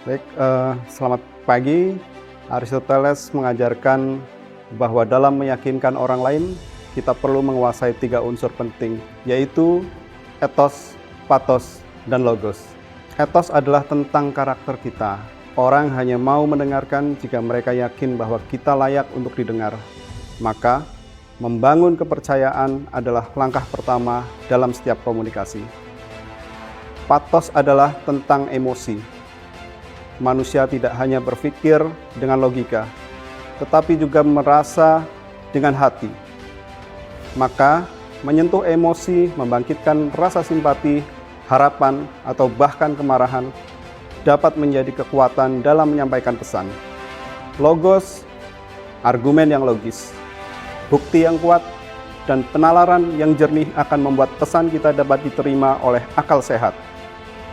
Baik, selamat pagi. Aristoteles mengajarkan bahwa dalam meyakinkan orang lain, kita perlu menguasai 3 unsur penting, yaitu ethos, pathos, dan logos. Ethos adalah tentang karakter kita. Orang hanya mau mendengarkan jika mereka yakin bahwa kita layak untuk didengar. Maka, membangun kepercayaan adalah langkah pertama dalam setiap komunikasi. Pathos adalah tentang emosi. Manusia tidak hanya berpikir dengan logika, tetapi juga merasa dengan hati. Maka, menyentuh emosi, membangkitkan rasa simpati, harapan, atau bahkan kemarahan dapat menjadi kekuatan dalam menyampaikan pesan. Logos, argumen yang logis, bukti yang kuat, dan penalaran yang jernih akan membuat pesan kita dapat diterima oleh akal sehat.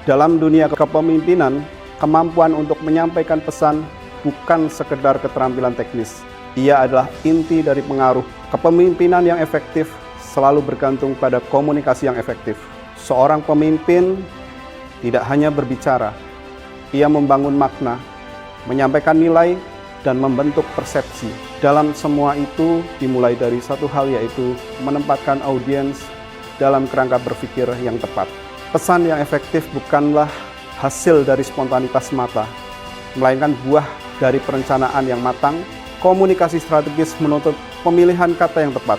Dalam dunia kepemimpinan, kemampuan untuk menyampaikan pesan bukan sekedar keterampilan teknis. Ia adalah inti dari pengaruh. Kepemimpinan yang efektif selalu bergantung pada komunikasi yang efektif. Seorang pemimpin tidak hanya berbicara, ia membangun makna, menyampaikan nilai, dan membentuk persepsi. Dalam semua itu dimulai dari satu hal, yaitu menempatkan audiens dalam kerangka berpikir yang tepat. Pesan yang efektif bukanlah hasil dari spontanitas semata, melainkan buah dari perencanaan yang matang. Komunikasi strategis menuntut pemilihan kata yang tepat,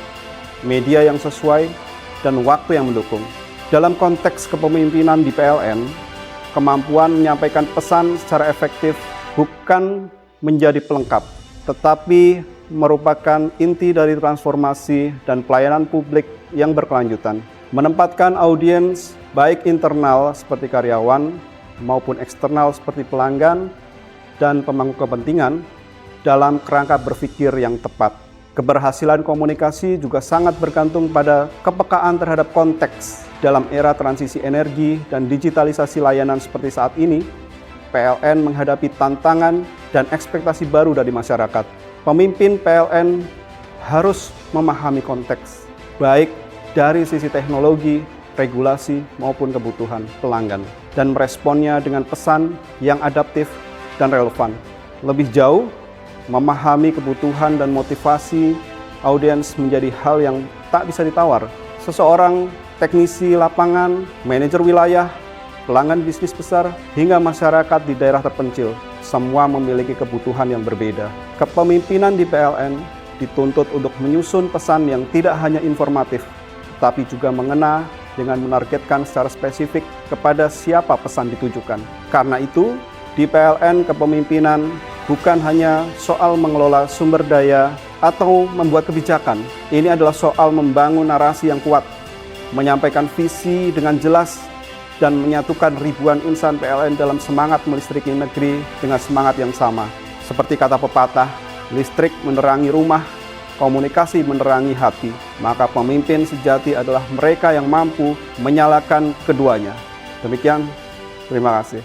media yang sesuai, dan waktu yang mendukung. Dalam konteks kepemimpinan di PLN, kemampuan menyampaikan pesan secara efektif bukan menjadi pelengkap, tetapi merupakan inti dari transformasi dan pelayanan publik yang berkelanjutan. Menempatkan audiens baik internal seperti karyawan maupun eksternal seperti pelanggan dan pemangku kepentingan dalam kerangka berpikir yang tepat. Keberhasilan komunikasi juga sangat bergantung pada kepekaan terhadap konteks. Dalam era transisi energi dan digitalisasi layanan seperti saat ini, PLN menghadapi tantangan dan ekspektasi baru dari masyarakat. Pemimpin PLN harus memahami konteks, baik dari sisi teknologi, regulasi, maupun kebutuhan pelanggan, dan meresponnya dengan pesan yang adaptif dan relevan. Lebih jauh, memahami kebutuhan dan motivasi audiens menjadi hal yang tak bisa ditawar. Seseorang teknisi lapangan, manajer wilayah, pelanggan bisnis besar, hingga masyarakat di daerah terpencil, semua memiliki kebutuhan yang berbeda. Kepemimpinan di PLN dituntut untuk menyusun pesan yang tidak hanya informatif, tapi juga mengena dengan menargetkan secara spesifik kepada siapa pesan ditujukan. Karena itu, di PLN kepemimpinan bukan hanya soal mengelola sumber daya atau membuat kebijakan. Ini adalah soal membangun narasi yang kuat, menyampaikan visi dengan jelas, dan menyatukan ribuan insan PLN dalam semangat melistriki negeri dengan semangat yang sama. Seperti kata pepatah, listrik menerangi rumah, komunikasi menerangi hati. Maka pemimpin sejati adalah mereka yang mampu menyalakan keduanya. Demikian, terima kasih.